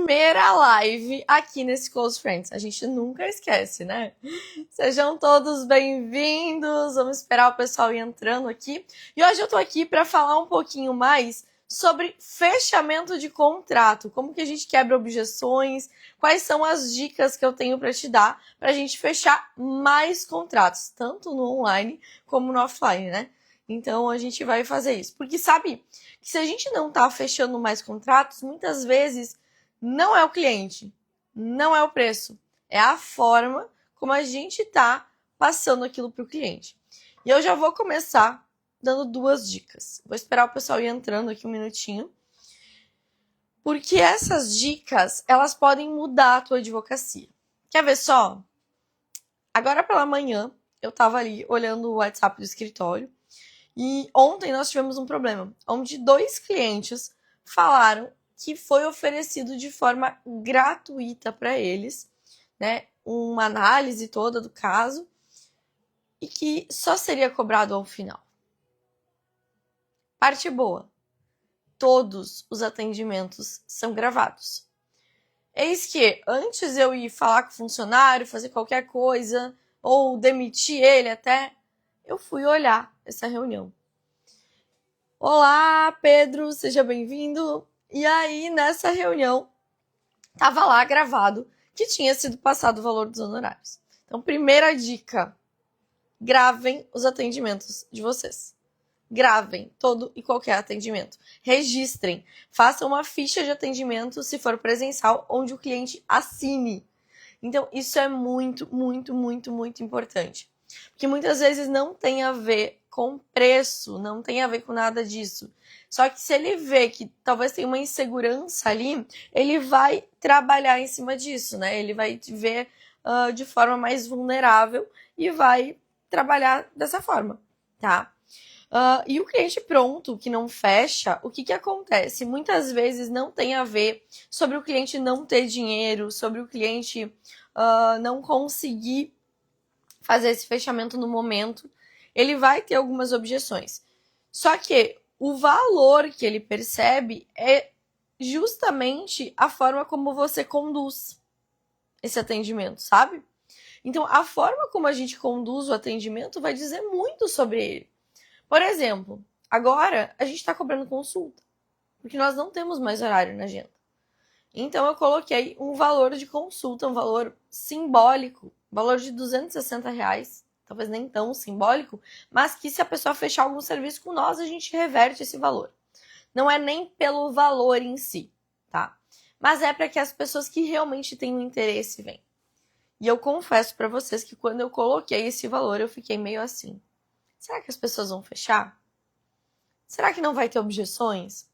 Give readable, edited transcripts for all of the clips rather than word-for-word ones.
primeira live aqui nesse Close Friends. A gente nunca esquece, né? Sejam todos bem-vindos. Vamos esperar o pessoal ir entrando aqui. E hoje eu tô aqui para falar um pouquinho mais sobre fechamento de contrato. Como que a gente quebra objeções, quais são as dicas que eu tenho para te dar para a gente fechar mais contratos, tanto no online como no offline, né? Então, a gente vai fazer isso. Porque sabe que se a gente não tá fechando mais contratos, muitas vezes não é o cliente, não é o preço, é a forma como a gente tá passando aquilo pro cliente. E eu já vou começar dando duas dicas. Vou esperar o pessoal ir entrando aqui um minutinho. Porque essas dicas, elas podem mudar a tua advocacia. Quer ver só? Agora pela manhã, eu tava ali olhando o WhatsApp do escritório. E ontem nós tivemos um problema, onde 2 clientes falaram que foi oferecido de forma gratuita para eles, né, uma análise toda do caso, e que só seria cobrado ao final. Parte boa, todos os atendimentos são gravados. Eis que, antes eu ir falar com o funcionário, fazer qualquer coisa, ou demitir ele até, eu fui olhar essa reunião. Olá, Pedro, seja bem-vindo. E aí, nessa reunião, estava lá gravado que tinha sido passado o valor dos honorários. Então, primeira dica, gravem os atendimentos de vocês. Gravem todo e qualquer atendimento. Registrem, façam uma ficha de atendimento, se for presencial, onde o cliente assine. Então, isso é muito, muito, muito, muito importante. Porque muitas vezes não tem a ver com preço, não tem a ver com nada disso. Só que se ele vê que talvez tenha uma insegurança ali, ele vai trabalhar em cima disso, né? Ele vai te ver de forma mais vulnerável e vai trabalhar dessa forma, tá? E o cliente pronto, que não fecha, o que acontece? Muitas vezes não tem a ver sobre o cliente não ter dinheiro, sobre o cliente não conseguir fazer esse fechamento no momento. Ele vai ter algumas objeções. Só que o valor que ele percebe é justamente a forma como você conduz esse atendimento, sabe? Então, a forma como a gente conduz o atendimento vai dizer muito sobre ele. Por exemplo, agora a gente está cobrando consulta, porque nós não temos mais horário na agenda. Então, eu coloquei um valor de consulta, um valor simbólico, valor de R$260, talvez nem tão simbólico, mas que se a pessoa fechar algum serviço com nós, a gente reverte esse valor. Não é nem pelo valor em si, tá? Mas é para que as pessoas que realmente têm um interesse venham. E eu confesso para vocês que quando eu coloquei esse valor, eu fiquei meio assim. Será que as pessoas vão fechar? Será que não vai ter objeções?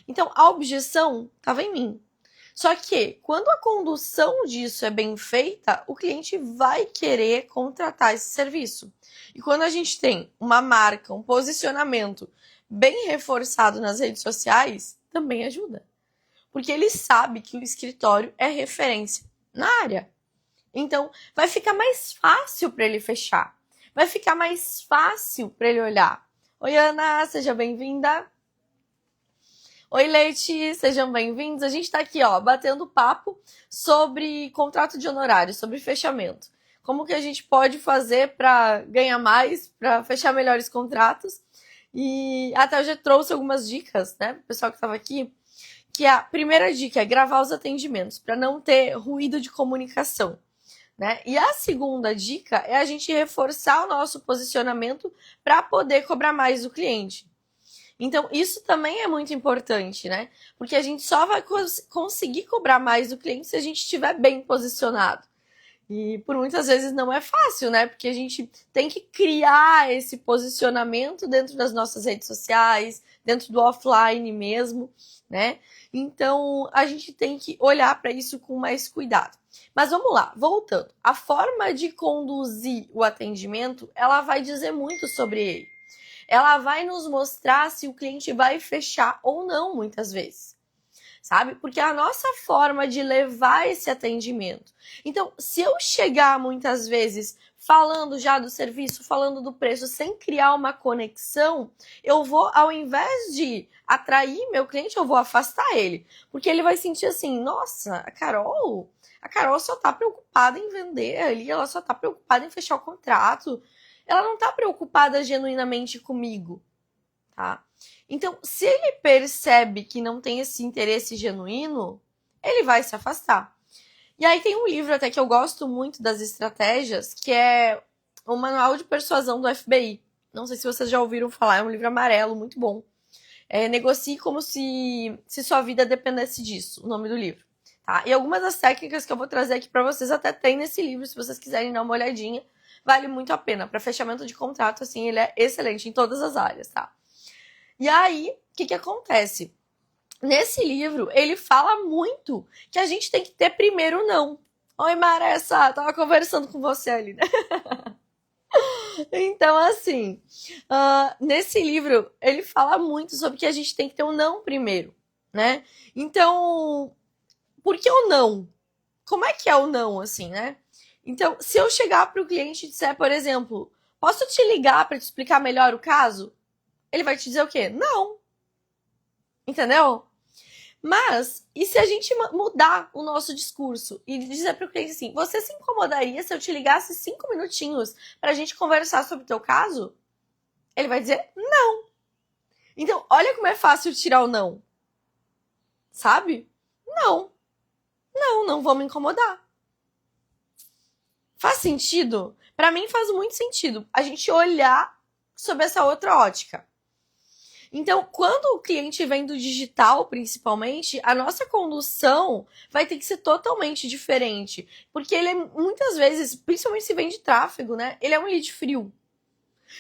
Então, a objeção estava em mim. Só que, quando a condução disso é bem feita, o cliente vai querer contratar esse serviço. E quando a gente tem uma marca, um posicionamento bem reforçado nas redes sociais, também ajuda. Porque ele sabe que o escritório é referência na área. Então, vai ficar mais fácil para ele fechar. Vai ficar mais fácil para ele olhar. Oi, Ana, seja bem-vinda. Oi, Leite, sejam bem-vindos. A gente está aqui, batendo papo sobre contrato de honorários, sobre fechamento. Como que a gente pode fazer para ganhar mais, para fechar melhores contratos. E até eu já trouxe algumas dicas, né, para o pessoal que estava aqui, que a primeira dica é gravar os atendimentos, para não ter ruído de comunicação. Né? E a segunda dica é a gente reforçar o nosso posicionamento para poder cobrar mais do cliente. Então, isso também é muito importante, né? Porque a gente só vai conseguir cobrar mais do cliente se a gente estiver bem posicionado. E por muitas vezes não é fácil, né? Porque a gente tem que criar esse posicionamento dentro das nossas redes sociais, dentro do offline mesmo, né? Então, a gente tem que olhar para isso com mais cuidado. Mas vamos lá, voltando. A forma de conduzir o atendimento, ela vai dizer muito sobre ele. Ela vai nos mostrar se o cliente vai fechar ou não, muitas vezes. sabe? Porque é a nossa forma de levar esse atendimento. Então, se eu chegar muitas vezes falando já do serviço, falando do preço, sem criar uma conexão, eu vou, ao invés de atrair meu cliente, eu vou afastar ele. Porque ele vai sentir assim, nossa, a Carol só tá preocupada em vender ali, ela só tá preocupada em fechar o contrato, ela não tá preocupada genuinamente comigo, tá? Então, se ele percebe que não tem esse interesse genuíno, ele vai se afastar. E aí tem um livro até que eu gosto muito das estratégias, que é o Manual de Persuasão do FBI. Não sei se vocês já ouviram falar, é um livro amarelo, muito bom. Negocie como se sua vida dependesse disso, o nome do livro. Tá? E algumas das técnicas que eu vou trazer aqui para vocês até tem nesse livro, se vocês quiserem dar uma olhadinha, vale muito a pena. Para fechamento de contrato, assim, ele é excelente em todas as áreas, tá? E aí, o que acontece? Nesse livro, ele fala muito que a gente tem que ter primeiro não. Oi, Maressa, tava conversando com você ali, né? Então, assim, nesse livro, ele fala muito sobre que a gente tem que ter um não primeiro, né? Então, por que o não? Como é que é o não, assim, né? Então, se eu chegar para o cliente e disser, por exemplo, posso te ligar para te explicar melhor o caso? Ele vai te dizer o quê? Não. Entendeu? Mas, e se a gente mudar o nosso discurso e dizer para o cliente assim, você se incomodaria se eu te ligasse 5 minutinhos para a gente conversar sobre o teu caso? Ele vai dizer não. Então, olha como é fácil tirar o não. Sabe? Não. Não vou me incomodar. Faz sentido? Para mim faz muito sentido a gente olhar sob essa outra ótica. Então, quando o cliente vem do digital, principalmente, a nossa condução vai ter que ser totalmente diferente. Porque ele, muitas vezes, principalmente se vem de tráfego, né? Ele é um lead frio.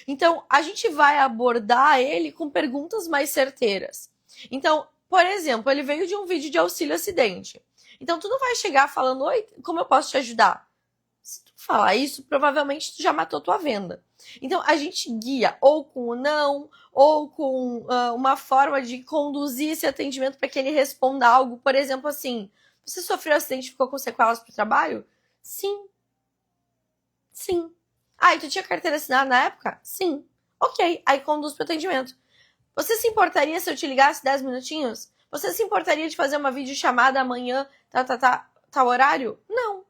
Então, a gente vai abordar ele com perguntas mais certeiras. Então, por exemplo, ele veio de um vídeo de auxílio acidente. Então, tu não vai chegar falando, oi, como eu posso te ajudar? Se tu falar isso, provavelmente tu já matou tua venda. Então, a gente guia ou com o não, ou com uma forma de conduzir esse atendimento para que ele responda algo. Por exemplo, assim, você sofreu um acidente e ficou com sequelas pro trabalho? Sim. Sim. Ah, e tu tinha carteira assinada na época? Sim. Ok, aí conduz pro atendimento. Você se importaria se eu te ligasse 10 minutinhos? Você se importaria de fazer uma videochamada amanhã, tal horário? Não.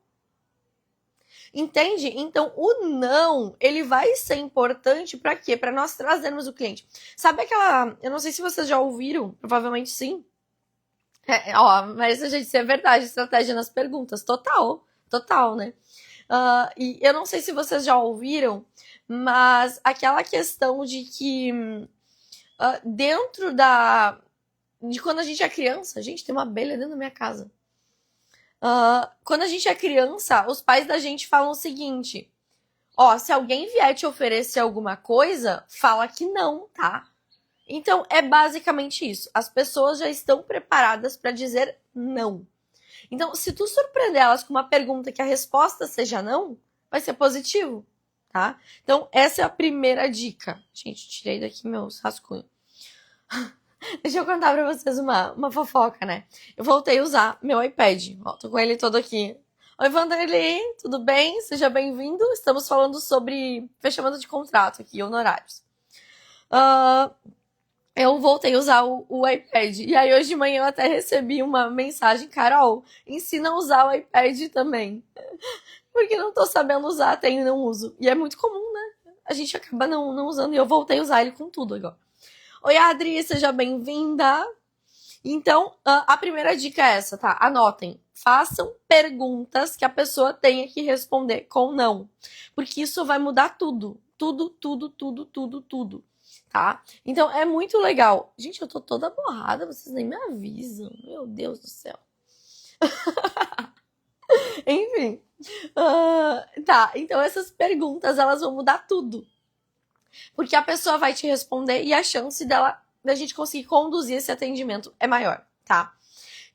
Entende? Então, o não, ele vai ser importante para quê? Para nós trazermos o cliente. Sabe aquela... Eu não sei se vocês já ouviram, provavelmente sim. Mas a gente disse, é verdade, estratégia nas perguntas. Total, né? E eu não sei se vocês já ouviram, mas aquela questão de que dentro de quando a gente é criança... Gente, tem uma abelha dentro da minha casa. Quando a gente é criança, os pais da gente falam o seguinte: se alguém vier te oferecer alguma coisa, fala que não, tá? Então, é basicamente isso. As pessoas já estão preparadas para dizer não. Então, se tu surpreender elas com uma pergunta que a resposta seja não, vai ser positivo, tá? Então, essa é a primeira dica. Gente, tirei daqui meus rascunhos. Deixa eu contar pra vocês uma fofoca, né? Eu voltei a usar meu iPad. Tô com ele todo aqui. Oi, Vanderlei, tudo bem? Seja bem-vindo. Estamos falando sobre fechamento de contrato aqui, honorários. Eu voltei a usar o iPad. E aí, hoje de manhã, eu até recebi uma mensagem: Carol, ensina a usar o iPad também. Porque não tô sabendo usar, até e não uso. E é muito comum, né? A gente acaba não usando. E eu voltei a usar ele com tudo agora. Oi, Adri, seja bem-vinda. Então, a primeira dica é essa, tá? Anotem. Façam perguntas que a pessoa tenha que responder com não. Porque isso vai mudar tudo. Tudo. Tá? Então, é muito legal. Gente, eu tô toda borrada, vocês nem me avisam. Meu Deus do céu. Enfim. Tá, então essas perguntas, elas vão mudar tudo. Porque a pessoa vai te responder e a chance da gente conseguir conduzir esse atendimento é maior, tá?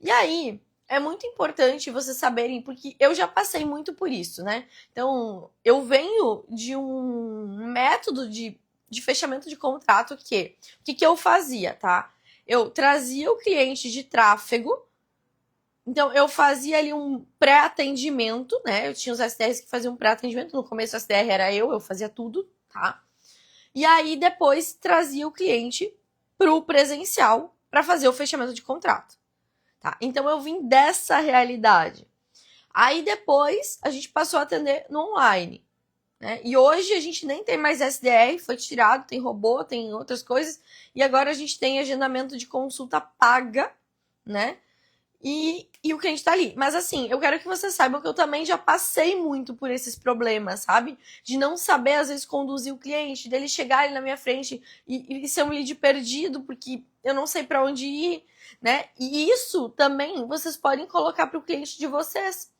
E aí, é muito importante vocês saberem, porque eu já passei muito por isso, né? Então, eu venho de um método de fechamento de contrato que... O que eu fazia, tá? Eu trazia o cliente de tráfego Então, eu fazia ali um pré-atendimento, né? Eu tinha os SDRs que faziam um pré-atendimento. No começo, o SDR era eu fazia tudo, tá? E aí, depois, trazia o cliente pro presencial para fazer o fechamento de contrato, tá? Então, eu vim dessa realidade. Aí, depois, a gente passou a atender no online, né? E hoje, a gente nem tem mais SDR, foi tirado, tem robô, tem outras coisas. E agora, a gente tem agendamento de consulta paga, né? E o cliente tá ali. Mas assim, eu quero que vocês saibam que eu também já passei muito por esses problemas, sabe? De não saber, às vezes, conduzir o cliente, dele chegar ali na minha frente e ser um lead perdido, porque eu não sei para onde ir, né? E isso também vocês podem colocar para o cliente de vocês.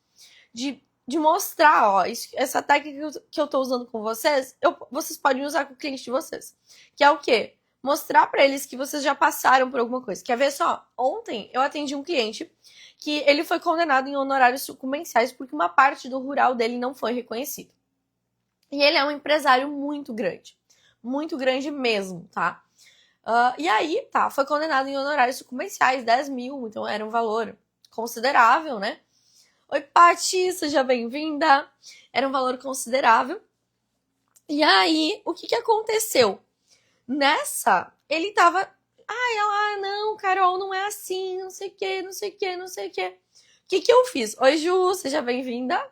De mostrar, ó, essa técnica que eu tô usando com vocês, vocês podem usar com o cliente de vocês. Que é o quê? Mostrar para eles que vocês já passaram por alguma coisa. Quer ver só? Ontem eu atendi um cliente que ele foi condenado em honorários sucumbenciais porque uma parte do rural dele não foi reconhecida. E ele é um empresário muito grande mesmo, tá? E aí, tá, foi condenado em honorários sucumbenciais, 10 mil, então era um valor considerável, né? Oi, Paty, seja bem-vinda. Era um valor considerável. E aí, o que aconteceu? Nessa, ele tava... Ela, não, Carol, não é assim, não sei o que, não sei o que, não sei o que. O que eu fiz? Oi, Ju, seja bem-vinda.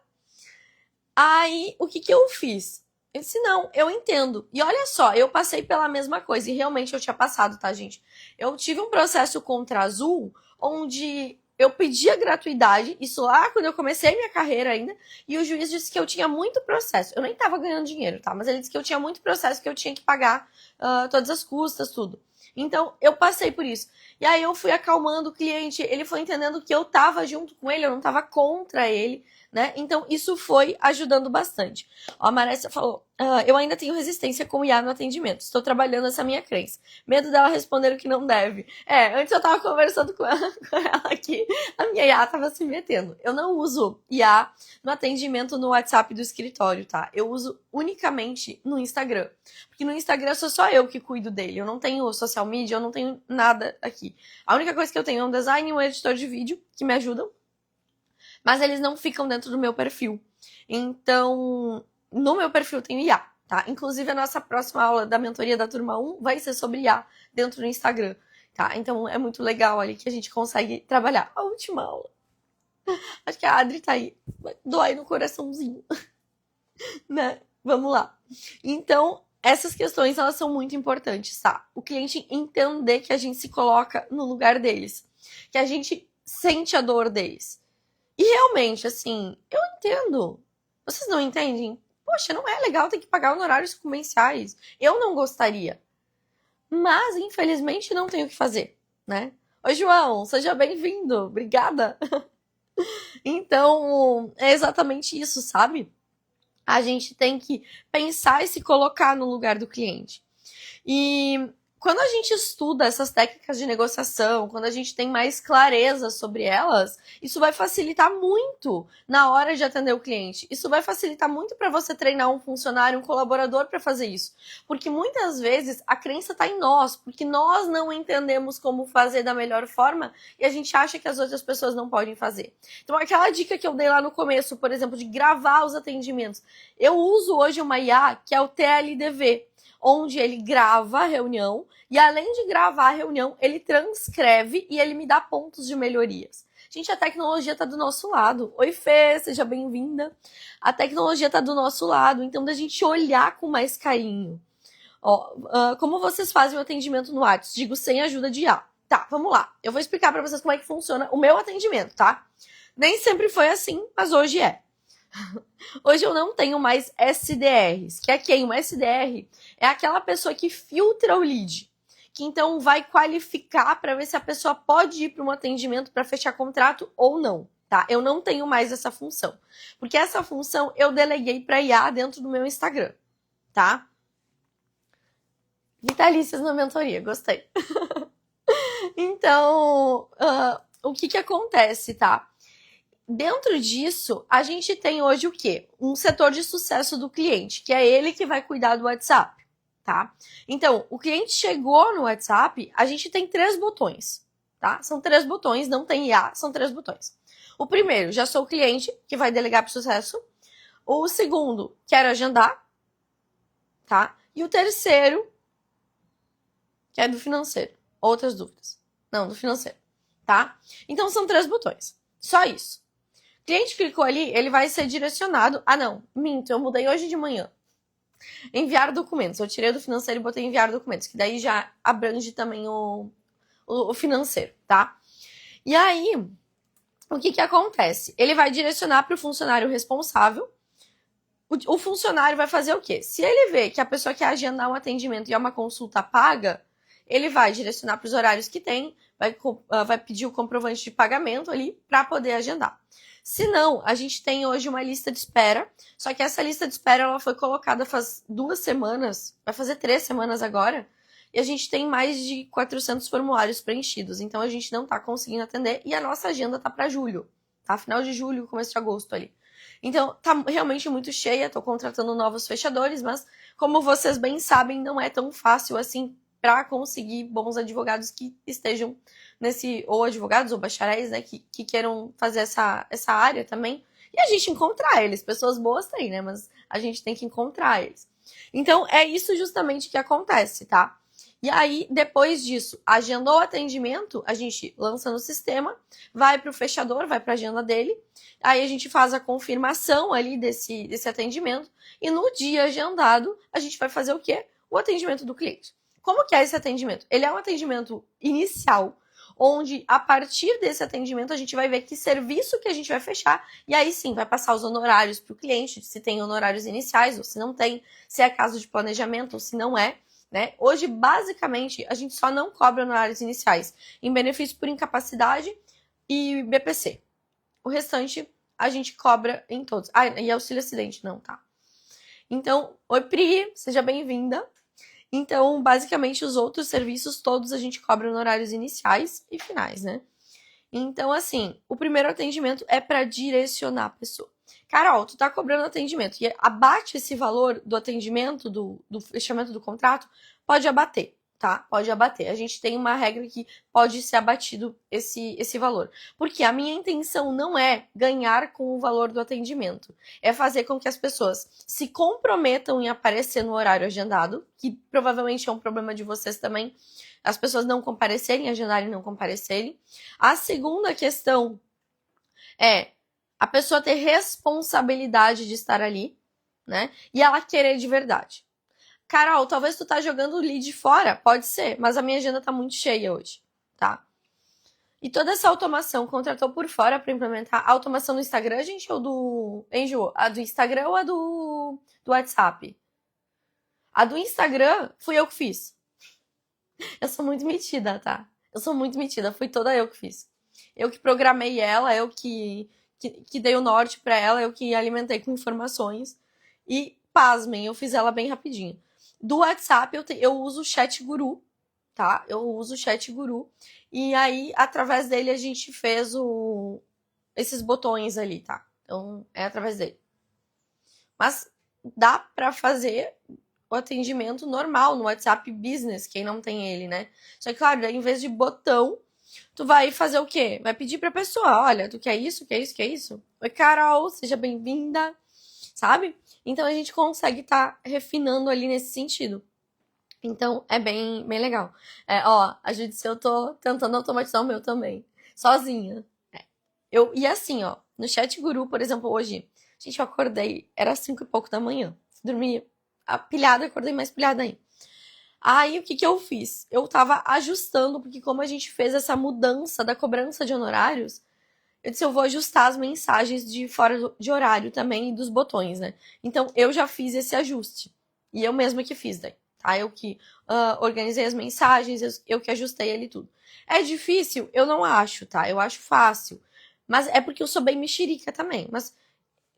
Aí, o que eu fiz? Eu disse, não, eu entendo. E olha só, eu passei pela mesma coisa, e realmente eu tinha passado, tá, gente? Eu tive um processo contra a Azul, onde eu pedi a gratuidade, isso lá quando eu comecei minha carreira ainda, e o juiz disse que eu tinha muito processo. Eu nem tava ganhando dinheiro, tá? Mas ele disse que eu tinha muito processo, que eu tinha que pagar todas as custas, tudo. Então, eu passei por isso. E aí eu fui acalmando o cliente, ele foi entendendo que eu tava junto com ele, eu não tava contra ele, né? Então, isso foi ajudando bastante. Ó, a Marécia falou, eu ainda tenho resistência com o IA no atendimento. Estou trabalhando essa minha crença. Medo dela responder o que não deve. Antes eu tava conversando com ela aqui, a minha IA tava se metendo. Eu não uso IA no atendimento no WhatsApp do escritório, tá? Eu uso unicamente no Instagram. Porque no Instagram sou só eu que cuido dele. Eu não tenho social media, eu não tenho nada aqui. A única coisa que eu tenho é um design e um editor de vídeo que me ajudam. Mas eles não ficam dentro do meu perfil. Então, no meu perfil tem IA, tá? Inclusive, a nossa próxima aula da mentoria da turma 1 vai ser sobre IA dentro do Instagram, tá? Então, é muito legal ali que a gente consegue trabalhar. A última aula. Acho que a Adri tá aí. Dói no coraçãozinho. Né? Vamos lá. Então, essas questões, elas são muito importantes, tá? O cliente entender que a gente se coloca no lugar deles. Que a gente sente a dor deles. E realmente, assim, eu entendo. Vocês não entendem? Poxa, não é legal ter que pagar honorários sucumbenciais. Eu não gostaria. Mas, infelizmente, não tenho o que fazer, né? Oi, João, seja bem-vindo. Obrigada. Então, é exatamente isso, sabe? A gente tem que pensar e se colocar no lugar do cliente. E quando a gente estuda essas técnicas de negociação, quando a gente tem mais clareza sobre elas, isso vai facilitar muito na hora de atender o cliente. Isso vai facilitar muito para você treinar um funcionário, um colaborador para fazer isso. Porque muitas vezes a crença está em nós, porque nós não entendemos como fazer da melhor forma e a gente acha que as outras pessoas não podem fazer. Então, aquela dica que eu dei lá no começo, por exemplo, de gravar os atendimentos. Eu uso hoje uma IA que é o TLDV, onde ele grava a reunião e, além de gravar a reunião, ele transcreve e ele me dá pontos de melhorias. Gente, a tecnologia tá do nosso lado. Oi, Fê, seja bem-vinda. A tecnologia tá do nosso lado, então da gente olhar com mais carinho. Ó, como vocês fazem o atendimento no WhatsApp? Digo, sem ajuda de IA. Tá, vamos lá. Eu vou explicar para vocês como é que funciona o meu atendimento, tá? Nem sempre foi assim, mas hoje é. Hoje eu não tenho mais SDRs, que é quem? Um SDR é aquela pessoa que filtra o lead, que então vai qualificar para ver se a pessoa pode ir para um atendimento para fechar contrato ou não, tá? Eu não tenho mais essa função, porque essa função eu deleguei para IA dentro do meu Instagram, tá? Vitalícias na mentoria, gostei. Então, o que acontece, tá? Dentro disso, a gente tem hoje o quê? Um setor de sucesso do cliente, que é ele que vai cuidar do WhatsApp, tá? Então, o cliente chegou no WhatsApp, a gente tem 3 botões, tá? São 3 botões, não tem IA, são 3 botões. O primeiro, já sou cliente, que vai delegar para o sucesso. O segundo, quero agendar, tá? E o terceiro, que é do financeiro. Outras dúvidas? Não, do financeiro, tá? Então são 3 botões. Só isso. O cliente clicou ali, ele vai ser direcionado. Ah, não, minto, eu mudei hoje de manhã. Enviar documentos. Eu tirei do financeiro e botei enviar documentos, que daí já abrange também o financeiro, tá? E aí, o que acontece? Ele vai direcionar para o funcionário responsável. O funcionário vai fazer o quê? Se ele vê que a pessoa quer agendar um atendimento e é uma consulta paga, ele vai direcionar para os horários que tem, vai pedir o comprovante de pagamento ali para poder agendar. Se não, a gente tem hoje uma lista de espera, só que essa lista de espera ela foi colocada faz 2 semanas, vai fazer 3 semanas agora, e a gente tem mais de 400 formulários preenchidos, então a gente não está conseguindo atender e a nossa agenda tá para julho, tá? Final de julho, começo de agosto ali. Então, tá realmente muito cheia, tô contratando novos fechadores, mas como vocês bem sabem, não é tão fácil assim para conseguir bons advogados que estejam nesse, ou advogados ou bacharéis, né, que queiram fazer essa área também. E a gente encontrar eles, pessoas boas tem, né, mas a gente tem que encontrar eles. Então, é isso justamente que acontece, tá? E aí, depois disso, agendou o atendimento, a gente lança no sistema, vai para o fechador, vai para a agenda dele, aí a gente faz a confirmação ali desse atendimento, e no dia agendado, a gente vai fazer o quê? O atendimento do cliente. Como que é esse atendimento? Ele é um atendimento inicial, onde a partir desse atendimento a gente vai ver que serviço que a gente vai fechar, e aí sim, vai passar os honorários para o cliente, se tem honorários iniciais ou se não tem, se é caso de planejamento ou se não é. Né? Hoje, basicamente, a gente só não cobra honorários iniciais em benefício por incapacidade e BPC. O restante, a gente cobra em todos. Ah, e auxílio acidente, não, tá? Então, oi Pri, seja bem-vinda. Então, basicamente, os outros serviços todos a gente cobra honorários iniciais e finais, né? Então, assim, o primeiro atendimento é para direcionar a pessoa. Carol, tu tá cobrando atendimento e abate esse valor do atendimento, do fechamento do contrato, pode abater, tá? Pode abater. A gente tem uma regra que pode ser abatido esse valor. Porque a minha intenção não é ganhar com o valor do atendimento. É fazer com que as pessoas se comprometam em aparecer no horário agendado, que provavelmente é um problema de vocês também, as pessoas não comparecerem, agendarem e não comparecerem. A segunda questão é a pessoa ter responsabilidade de estar ali, né? E ela querer de verdade. Carol, talvez tu tá jogando o lead fora? Pode ser, mas a minha agenda tá muito cheia hoje, tá? E toda essa automação contratou por fora para implementar a automação no Instagram, gente, ou do... Enjo, a do Instagram ou a do WhatsApp? A do Instagram fui eu que fiz. Eu sou muito metida, tá? Eu sou muito metida, foi toda eu que fiz. Eu que programei ela, eu que dei o norte para ela, eu que alimentei com informações. E, pasmem, eu fiz ela bem rapidinho. Do WhatsApp, eu uso o Chat Guru, tá? Eu uso o Chat Guru. E aí, através dele, a gente fez esses botões ali, tá? Então, é através dele. Mas dá para fazer o atendimento normal no WhatsApp Business, quem não tem ele, né? Só que, claro, daí, em vez de botão, tu vai fazer o quê? Vai pedir pra pessoa, olha, tu quer isso, quer isso, quer isso? Oi, Carol, seja bem-vinda, sabe? Então, a gente consegue estar refinando ali nesse sentido. Então, é bem legal. Ó, a Judice, eu tô tentando automatizar o meu também, sozinha. E assim, ó, no Chat Guru, por exemplo, hoje, gente, eu acordei, era 5 e pouco da manhã, dormi pilhada, acordei mais pilhada ainda. Aí, o que eu fiz? Eu tava ajustando, porque como a gente fez essa mudança da cobrança de honorários, eu disse, eu vou ajustar as mensagens de fora de horário também e dos botões, né? Então, eu já fiz esse ajuste. E eu mesma que fiz daí, tá? Eu que organizei as mensagens, eu que ajustei ele tudo. É difícil? Eu não acho, tá? Eu acho fácil. Mas é porque eu sou bem mexerica também. Mas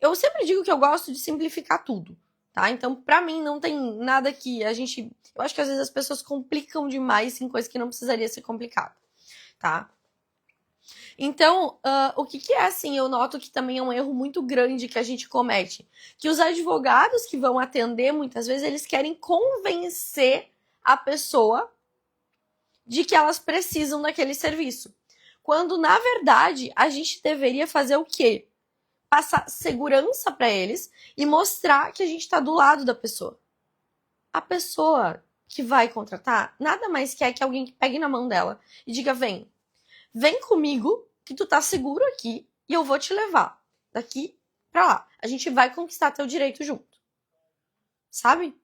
eu sempre digo que eu gosto de simplificar tudo. Tá? Então, pra mim, não tem nada que a gente... Eu acho que às vezes as pessoas complicam demais em coisa que não precisaria ser complicada, tá? Então, o que é assim? Eu noto que também é um erro muito grande que a gente comete. Que os advogados que vão atender, muitas vezes, eles querem convencer a pessoa de que elas precisam daquele serviço. Quando, na verdade, a gente deveria fazer o quê? Passar segurança para eles e mostrar que a gente está do lado da pessoa. A pessoa que vai contratar nada mais quer que alguém que pegue na mão dela e diga: vem comigo, que tu tá seguro aqui e eu vou te levar daqui pra lá. A gente vai conquistar teu direito junto. Sabe?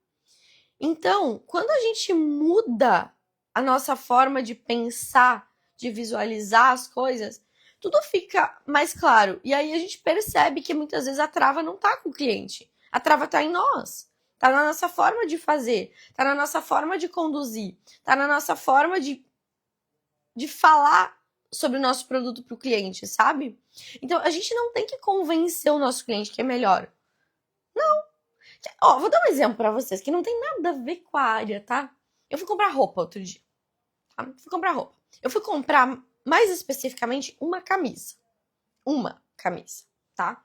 Então, quando a gente muda a nossa forma de pensar, de visualizar as coisas, tudo fica mais claro. E aí a gente percebe que muitas vezes a trava não tá com o cliente. A trava tá em nós. Tá na nossa forma de fazer. Tá na nossa forma de conduzir. Tá na nossa forma de falar sobre o nosso produto pro cliente, sabe? Então, a gente não tem que convencer o nosso cliente que é melhor. Não. Ó, vou dar um exemplo pra vocês que não tem nada a ver com a área, tá? Eu fui comprar roupa outro dia. Tá? Eu fui comprar, mais especificamente, uma camisa. Uma camisa, tá?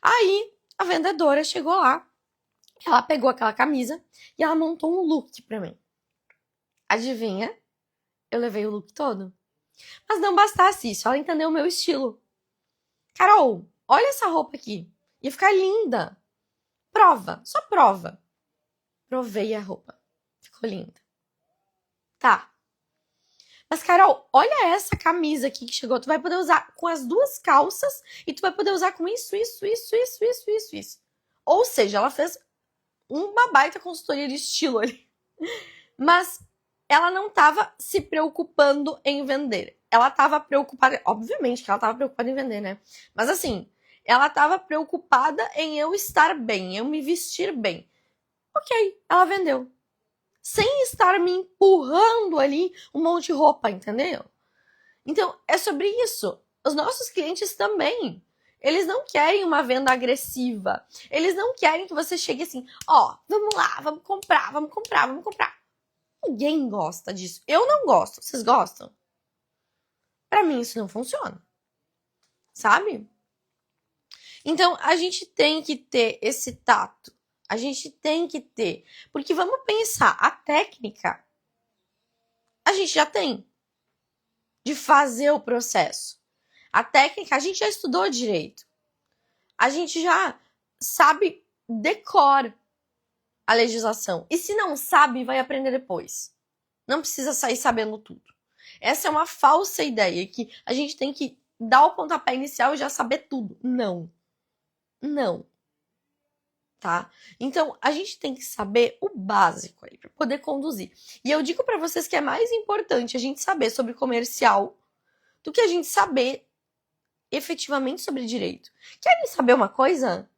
Aí, a vendedora chegou lá, ela pegou aquela camisa e ela montou um look pra mim. Adivinha? Eu levei o look todo. Mas não bastasse isso, ela entendeu o meu estilo. Carol, olha essa roupa aqui. Ia ficar linda. Prova, só prova. Provei a roupa. Ficou linda. Tá. Mas, Carol, olha essa camisa aqui que chegou. Tu vai poder usar com as duas calças e tu vai poder usar com isso. Ou seja, ela fez uma baita consultoria de estilo ali. Mas ela não estava se preocupando em vender. Ela estava preocupada, obviamente que ela estava preocupada em vender, né? Mas assim, ela estava preocupada em eu estar bem, eu me vestir bem. Ok, ela vendeu. Sem estar me empurrando ali um monte de roupa, entendeu? Então, é sobre isso. Os nossos clientes também. Eles não querem uma venda agressiva. Eles não querem que você chegue assim, ó, vamos lá, vamos comprar. Ninguém gosta disso. Eu não gosto. Vocês gostam? Pra mim isso não funciona. Sabe? Então, a gente tem que ter esse tato. A gente tem que ter. Porque vamos pensar, a técnica a gente já tem de fazer o processo. A técnica a gente já estudou direito. A gente já sabe decor a legislação. E se não sabe, vai aprender depois. Não precisa sair sabendo tudo. Essa é uma falsa ideia, que a gente tem que dar o pontapé inicial e já saber tudo. Não. Não. Tá? Então, a gente tem que saber o básico aí para poder conduzir. E eu digo para vocês que é mais importante a gente saber sobre comercial do que a gente saber efetivamente sobre direito. Querem saber uma coisa?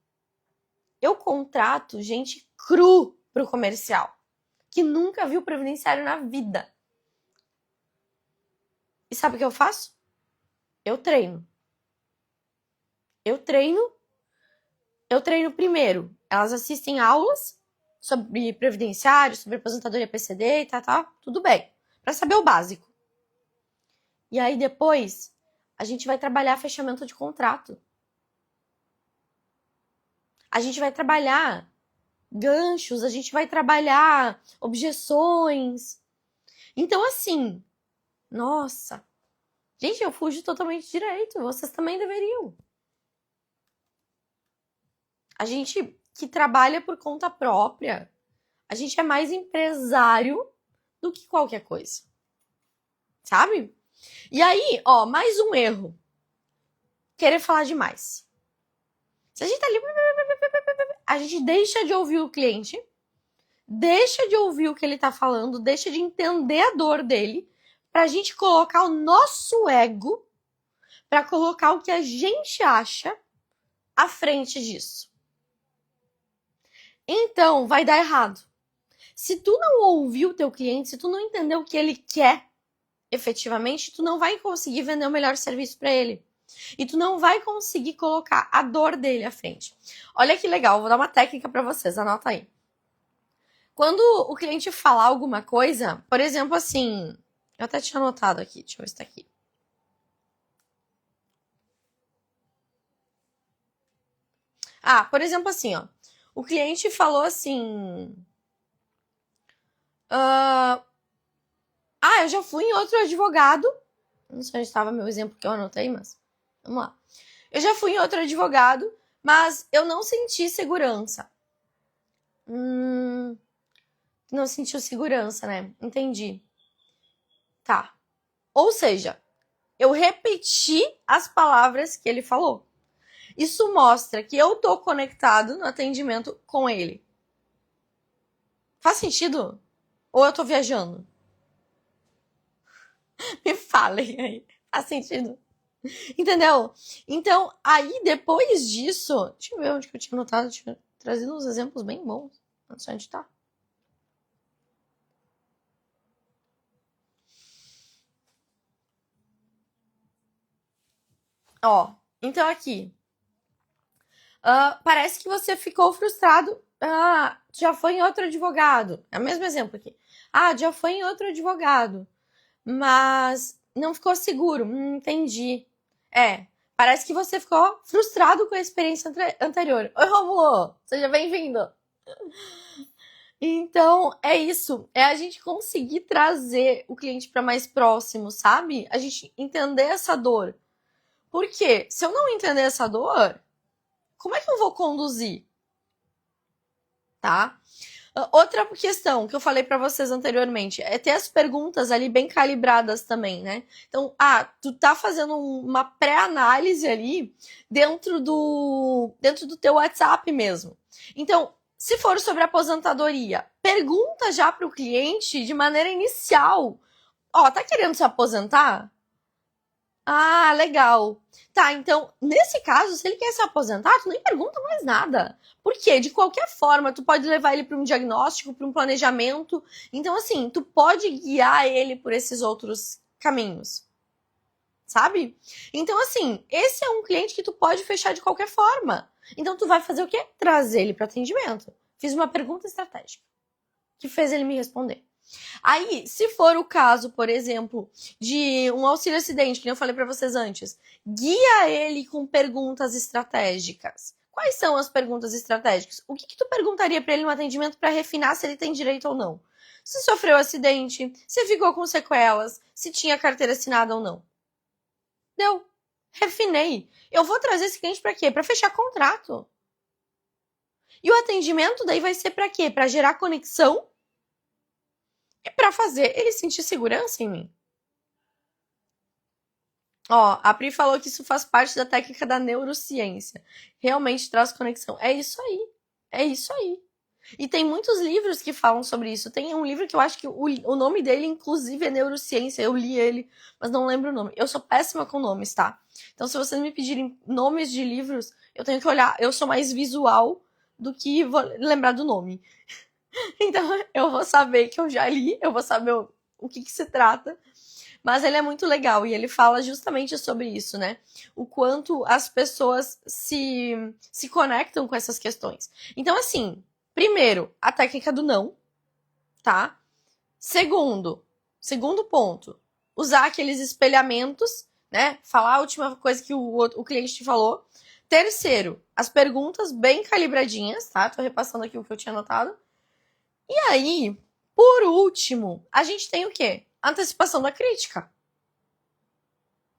Eu contrato gente cru pro comercial, que nunca viu previdenciário na vida. E sabe o que eu faço? Eu treino. Eu treino primeiro. Elas assistem aulas sobre previdenciário, sobre aposentadoria PCD e tal, tudo bem. Para saber o básico. E aí depois a gente vai trabalhar fechamento de contrato. A gente vai trabalhar ganchos, a gente vai trabalhar objeções. Então, assim, nossa. Gente, eu fujo totalmente direito. Vocês também deveriam. A gente que trabalha por conta própria, a gente é mais empresário do que qualquer coisa. Sabe? E aí, ó, mais um erro. Querer falar demais. Se a gente tá ali, a gente deixa de ouvir o cliente, deixa de ouvir o que ele tá falando, deixa de entender a dor dele, pra gente colocar o nosso ego, pra colocar o que a gente acha à frente disso. Então, vai dar errado. Se tu não ouvir o teu cliente, se tu não entender o que ele quer efetivamente, tu não vai conseguir vender o melhor serviço para ele. E tu não vai conseguir colocar a dor dele à frente. Olha que legal, vou dar uma técnica para vocês, anota aí. Quando o cliente falar alguma coisa, por exemplo, assim, eu até tinha anotado aqui, deixa eu ver se tá aqui. Ah, por exemplo, assim, ó. O cliente falou assim... eu já fui em outro advogado Não sei onde estava meu exemplo que eu anotei, mas vamos lá. Eu já fui em outro advogado, mas eu não senti segurança. Não sentiu segurança, né? Entendi. Tá. Ou seja, eu repeti as palavras que ele falou. Isso mostra que eu tô conectado no atendimento com ele. Faz sentido? Ou eu tô viajando? Me falem aí. Faz sentido? Entendeu? Então, aí depois disso, deixa eu ver onde que eu tinha anotado, tinha trazido uns exemplos bem bons. Não sei onde tá. Ó, então aqui. Parece que você ficou frustrado. Já foi em outro advogado. É o mesmo exemplo aqui. Já foi em outro advogado. Mas não ficou seguro. Entendi. Parece que você ficou frustrado com a experiência anterior. Oi, Romulo! Seja bem-vindo! Então, é isso. É a gente conseguir trazer o cliente para mais próximo, sabe? A gente entender essa dor. Por quê? Se eu não entender essa dor, como é que eu vou conduzir? Tá? Outra questão que eu falei para vocês anteriormente é ter as perguntas ali bem calibradas também, né? Então, tu tá fazendo uma pré-análise ali dentro do teu WhatsApp mesmo. Então, se for sobre aposentadoria, pergunta já para o cliente de maneira inicial. Tá querendo se aposentar? Legal. Tá, então, nesse caso, se ele quer se aposentar, tu nem pergunta mais nada. Por quê? De qualquer forma, tu pode levar ele para um diagnóstico, para um planejamento. Então, assim, tu pode guiar ele por esses outros caminhos. Sabe? Então, assim, esse é um cliente que tu pode fechar de qualquer forma. Então, tu vai fazer o quê? Trazer ele para atendimento. Fiz uma pergunta estratégica que fez ele me responder. Aí, se for o caso, por exemplo, de um auxílio acidente, que eu falei para vocês antes, guia ele com perguntas estratégicas. Quais são as perguntas estratégicas? O que tu perguntaria para ele no atendimento para refinar se ele tem direito ou não? Se sofreu acidente, se ficou com sequelas, se tinha carteira assinada ou não. Deu. Refinei. Eu vou trazer esse cliente para quê? Para fechar contrato. E o atendimento daí vai ser para quê? Para gerar conexão e para fazer ele sentir segurança em mim. A Pri falou que isso faz parte da técnica da neurociência. Realmente traz conexão. É isso aí. É isso aí. E tem muitos livros que falam sobre isso. Tem um livro que eu acho que o nome dele, inclusive, é Neurociência. Eu li ele, mas não lembro o nome. Eu sou péssima com nomes, tá? Então, se vocês me pedirem nomes de livros, eu tenho que olhar. Eu sou mais visual do que vou lembrar do nome. Então, eu vou saber que eu já li, eu vou saber o que se trata. Mas ele é muito legal e ele fala justamente sobre isso, né? O quanto as pessoas se conectam com essas questões. Então, assim, primeiro, a técnica do não, tá? Segundo ponto, usar aqueles espelhamentos, né? Falar a última coisa que o cliente te falou. Terceiro, as perguntas bem calibradinhas, tá? Tô repassando aqui o que eu tinha anotado. E aí, por último, a gente tem o quê? A antecipação da crítica.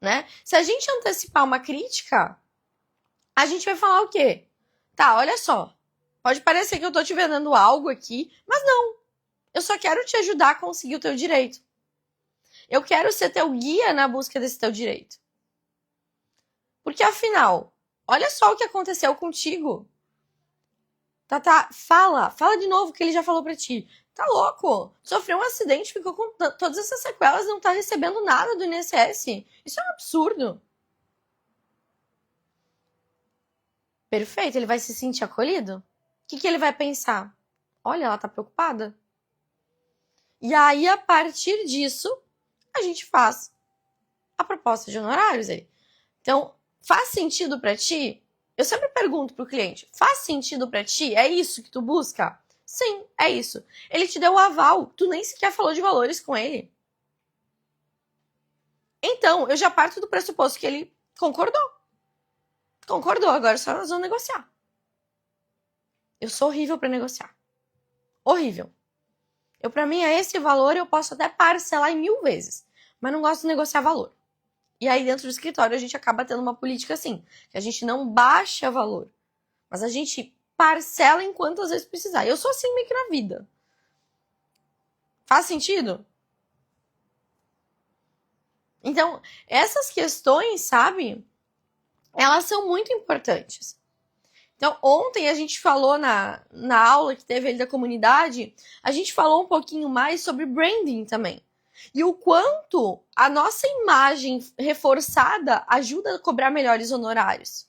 Né? Se a gente antecipar uma crítica, a gente vai falar o quê? Tá, olha só. Pode parecer que eu tô te vendendo algo aqui, mas não. Eu só quero te ajudar a conseguir o teu direito. Eu quero ser teu guia na busca desse teu direito. Porque afinal, olha só o que aconteceu contigo. Tá, fala de novo o que ele já falou pra ti. Tá louco? Sofreu um acidente, ficou com todas essas sequelas, não tá recebendo nada do INSS. Isso é um absurdo. Perfeito, ele vai se sentir acolhido? O que ele vai pensar? Olha, ela tá preocupada. E aí, a partir disso, a gente faz a proposta de honorários aí. Então, faz sentido pra ti? Eu sempre pergunto pro cliente, faz sentido pra ti? É isso que tu busca? Sim, é isso. Ele te deu o aval, tu nem sequer falou de valores com ele. Então, eu já parto do pressuposto que ele concordou. Concordou, agora só nós vamos negociar. Eu sou horrível para negociar. Horrível. Para mim, é esse valor, eu posso até parcelar em 1000 vezes. Mas não gosto de negociar valor. E aí, dentro do escritório, a gente acaba tendo uma política assim, que a gente não baixa valor, mas a gente parcela em quantas vezes precisar. Eu sou assim meio que na vida. Faz sentido? Então, essas questões, sabe? Elas são muito importantes. Então, ontem a gente falou na aula que teve ali da comunidade, a gente falou um pouquinho mais sobre branding também. E o quanto a nossa imagem reforçada ajuda a cobrar melhores honorários.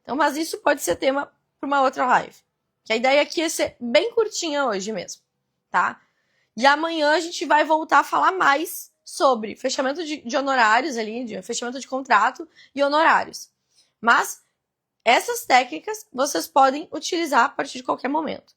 Então, mas isso pode ser tema para uma outra live. Que a ideia aqui é ser bem curtinha hoje mesmo, tá? E amanhã a gente vai voltar a falar mais sobre fechamento de honorários ali, de fechamento de contrato e honorários. Mas essas técnicas vocês podem utilizar a partir de qualquer momento.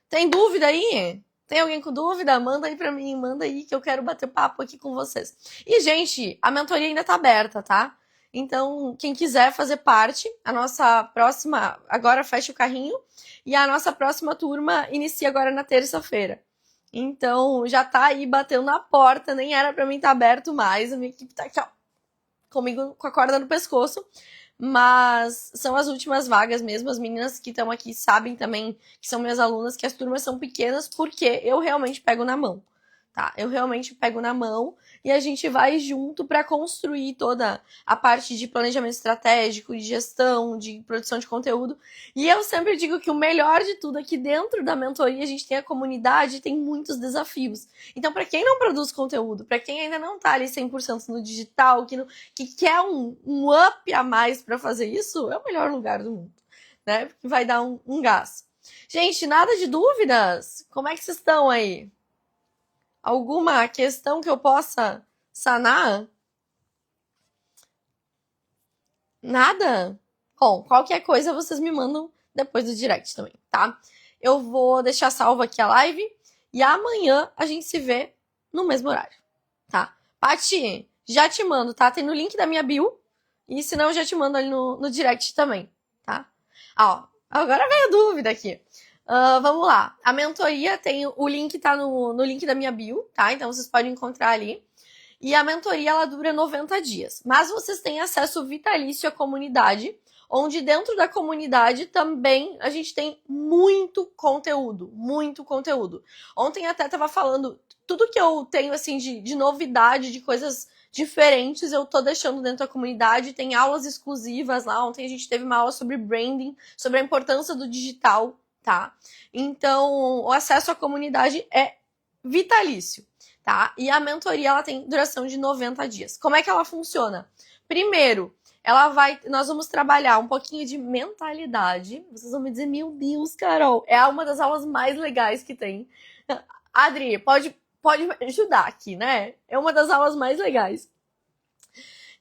Tem dúvida aí? Tem alguém com dúvida? Manda aí pra mim, manda aí que eu quero bater papo aqui com vocês. E, gente, a mentoria ainda tá aberta, tá? Então, quem quiser fazer parte, a nossa próxima, agora fecha o carrinho, e a nossa próxima turma inicia agora na terça-feira. Então, já tá aí batendo na porta, nem era pra mim estar aberto mais, a minha equipe tá aqui, ó, comigo com a corda no pescoço. Mas são as últimas vagas mesmo. As meninas que estão aqui sabem também que são minhas alunas, que as turmas são pequenas, porque eu realmente pego na mão, tá? Eu realmente pego na mão e a gente vai junto para construir toda a parte de planejamento estratégico, de gestão, de produção de conteúdo. E eu sempre digo que o melhor de tudo é que dentro da mentoria a gente tem a comunidade e tem muitos desafios. Então, para quem não produz conteúdo, para quem ainda não tá ali 100% no digital, que quer um up a mais para fazer isso, é o melhor lugar do mundo, né? Porque vai dar um gás. Gente, nada de dúvidas? Como é que vocês estão aí? Alguma questão que eu possa sanar? Nada? Bom, qualquer coisa vocês me mandam depois do direct também, tá? Eu vou deixar salvo aqui a live e amanhã a gente se vê no mesmo horário, tá? Paty, já te mando, tá? Tem no link da minha bio e se não, eu já te mando ali no direct também, tá? Ó, agora veio a dúvida aqui. Vamos lá. A mentoria tem o link, tá no link da minha bio, tá? Então vocês podem encontrar ali. E a mentoria ela dura 90 dias. Mas vocês têm acesso vitalício à comunidade, onde dentro da comunidade também a gente tem muito conteúdo, muito conteúdo. Ontem até tava falando, tudo que eu tenho assim de novidade, de coisas diferentes, eu tô deixando dentro da comunidade. Tem aulas exclusivas lá. Ontem a gente teve uma aula sobre branding, sobre a importância do digital, tá? Então, o acesso à comunidade é vitalício, tá? E a mentoria, ela tem duração de 90 dias. Como é que ela funciona? Primeiro, nós vamos trabalhar um pouquinho de mentalidade. Vocês vão me dizer, meu Deus, Carol, é uma das aulas mais legais que tem. Adri, pode me ajudar aqui, né? É uma das aulas mais legais.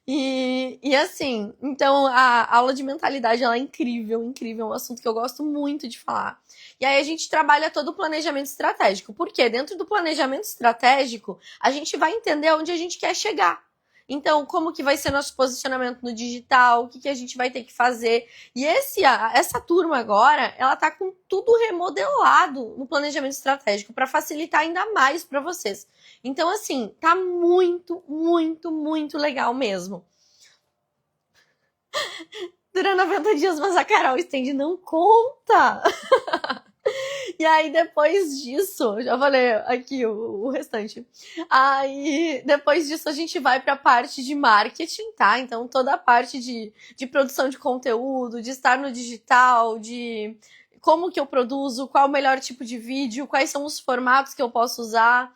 E assim, então a aula de mentalidade ela é incrível, incrível, é um assunto que eu gosto muito de falar. E aí a gente trabalha todo o planejamento estratégico. Por quê? Dentro do planejamento estratégico, a gente vai entender onde a gente quer chegar. Então, como que vai ser nosso posicionamento no digital, o que a gente vai ter que fazer. E essa turma agora, ela tá com tudo remodelado no planejamento estratégico para facilitar ainda mais para vocês. Então, assim, tá muito, muito, muito legal mesmo. Dura 90 dias, mas a Carol estende não conta. E aí, depois disso, já falei aqui o restante. Aí, depois disso, a gente vai para a parte de marketing, tá? Então, toda a parte de produção de conteúdo, de estar no digital, de como que eu produzo, qual o melhor tipo de vídeo, quais são os formatos que eu posso usar,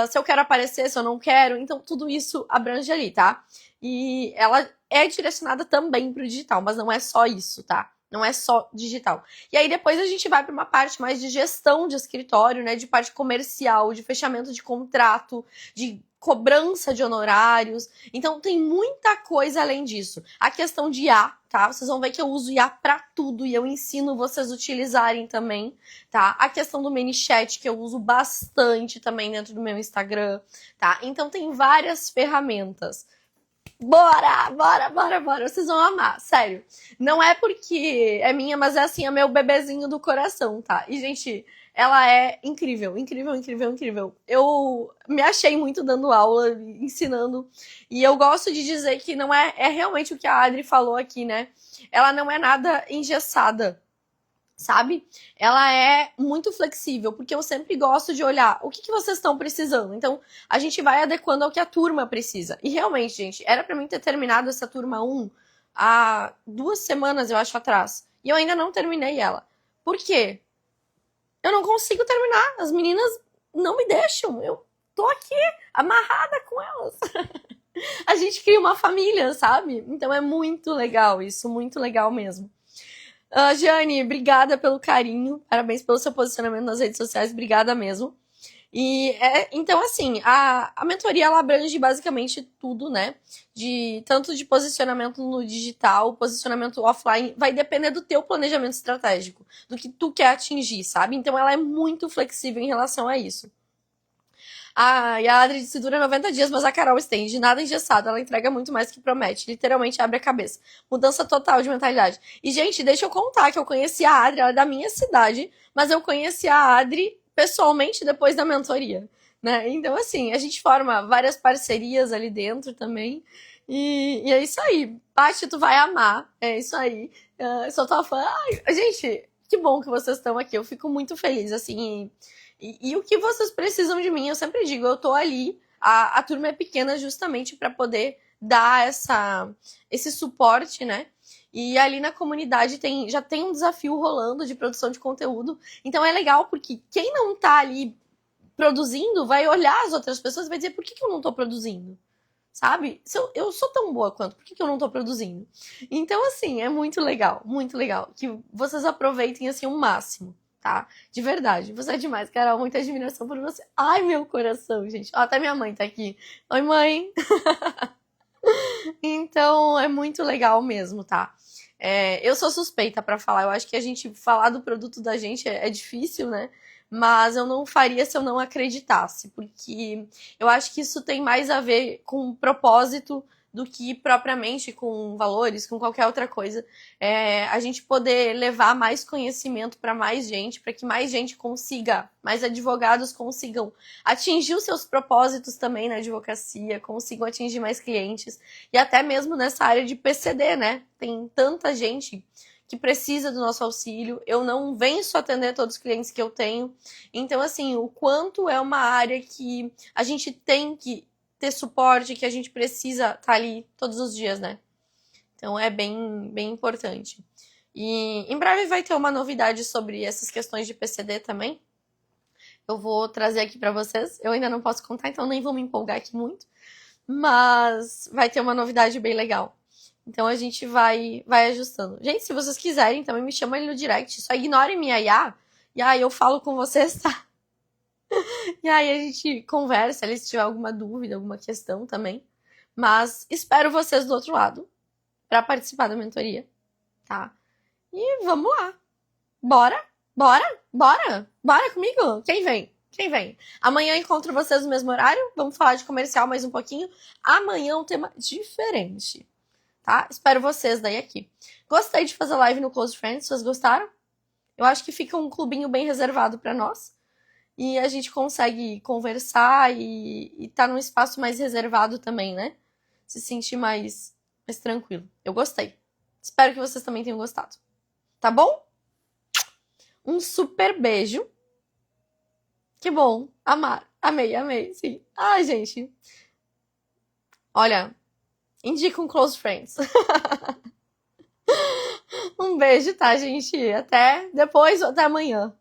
se eu quero aparecer, se eu não quero. Então, tudo isso abrange ali, tá? E ela é direcionada também para o digital, mas não é só isso, tá? Não é só digital. E aí depois a gente vai para uma parte mais de gestão de escritório, né? De parte comercial, de fechamento de contrato, de cobrança de honorários. Então tem muita coisa além disso. A questão de IA, tá? Vocês vão ver que eu uso IA para tudo e eu ensino vocês a utilizarem também, tá? A questão do ManyChat, que eu uso bastante também dentro do meu Instagram, tá? Então tem várias ferramentas. Bora, bora, bora, bora. Vocês vão amar, sério. Não é porque é minha, mas é assim, é meu bebezinho do coração, tá? E, gente, ela é incrível, incrível, incrível, incrível. Eu me achei muito dando aula, ensinando, e eu gosto de dizer que não é realmente o que a Adri falou aqui, né? Ela não é nada engessada, sabe? Ela é muito flexível, porque eu sempre gosto de olhar o que vocês estão precisando. Então, a gente vai adequando ao que a turma precisa. E realmente, gente, era pra mim ter terminado essa turma 1 há 2 semanas, eu acho, atrás. E eu ainda não terminei ela. Por quê? Eu não consigo terminar. As meninas não me deixam. Eu tô aqui amarrada com elas. A gente cria uma família, sabe? Então é muito legal isso, muito legal mesmo. Jane, obrigada pelo carinho, parabéns pelo seu posicionamento nas redes sociais, obrigada mesmo. E então, assim, a mentoria ela abrange basicamente tudo, né? Tanto de posicionamento no digital, posicionamento offline, vai depender do teu planejamento estratégico, do que tu quer atingir, sabe? Então ela é muito flexível em relação a isso. E a Adri disse dura 90 dias, mas a Carol estende, nada engessado, ela entrega muito mais do que promete, literalmente abre a cabeça. Mudança total de mentalidade. E, gente, deixa eu contar que eu conheci a Adri, ela é da minha cidade, mas eu conheci a Adri pessoalmente depois da mentoria, né? Então, assim, a gente forma várias parcerias ali dentro também, e é isso aí. Paty, tu vai amar, é isso aí. Eu sou tua fã. Ai, gente, que bom que vocês estão aqui, eu fico muito feliz, assim, e o que vocês precisam de mim, eu sempre digo, eu tô ali, a turma é pequena justamente para poder dar esse suporte, né? E ali na comunidade já tem um desafio rolando de produção de conteúdo, então é legal porque quem não tá ali produzindo vai olhar as outras pessoas e vai dizer, por que eu não tô produzindo? Sabe? Se eu sou tão boa quanto, por que eu não tô produzindo? Então, assim, é muito legal, que vocês aproveitem, assim, o máximo. Tá? De verdade. Você é demais, Carol. Muita admiração por você. Ai, meu coração, gente. Ó, até minha mãe tá aqui. Oi, mãe. Então, é muito legal mesmo, tá? Eu sou suspeita pra falar. Eu acho que a gente falar do produto da gente é difícil, né? Mas eu não faria se eu não acreditasse, porque eu acho que isso tem mais a ver com propósito do que propriamente com valores, com qualquer outra coisa. A gente poder levar mais conhecimento para mais gente, para que mais gente consiga, mais advogados consigam atingir os seus propósitos também na advocacia, consigam atingir mais clientes, e até mesmo nessa área de PCD, né? Tem tanta gente que precisa do nosso auxílio, eu não venço atender todos os clientes que eu tenho, então assim, o quanto é uma área que a gente tem que ter suporte, que a gente precisa estar ali todos os dias, né? Então é bem, bem importante. E em breve vai ter uma novidade sobre essas questões de PCD também. Eu vou trazer aqui para vocês. Eu ainda não posso contar, então nem vou me empolgar aqui muito. Mas vai ter uma novidade bem legal. Então a gente vai ajustando. Gente, se vocês quiserem, também me chamam ali no direct. Só ignorem minha IA. E aí eu falo com vocês, tá? E aí a gente conversa ali se tiver alguma dúvida, alguma questão também. Mas espero vocês do outro lado para participar da mentoria, tá? E vamos lá. Bora? Bora? Bora? Bora comigo? Quem vem? Quem vem? Amanhã eu encontro vocês no mesmo horário. Vamos falar de comercial mais um pouquinho. Amanhã é um tema diferente, tá? Espero vocês daí aqui. Gostei de fazer live no Close Friends. Vocês gostaram? Eu acho que fica um clubinho bem reservado para nós. E a gente consegue conversar e tá num espaço mais reservado também, né? Se sentir mais tranquilo. Eu gostei. Espero que vocês também tenham gostado. Tá bom? Um super beijo. Que bom. Amei, sim. Ai, gente. Olha, indica um Close Friends. Um beijo, tá, gente? Até depois ou até amanhã.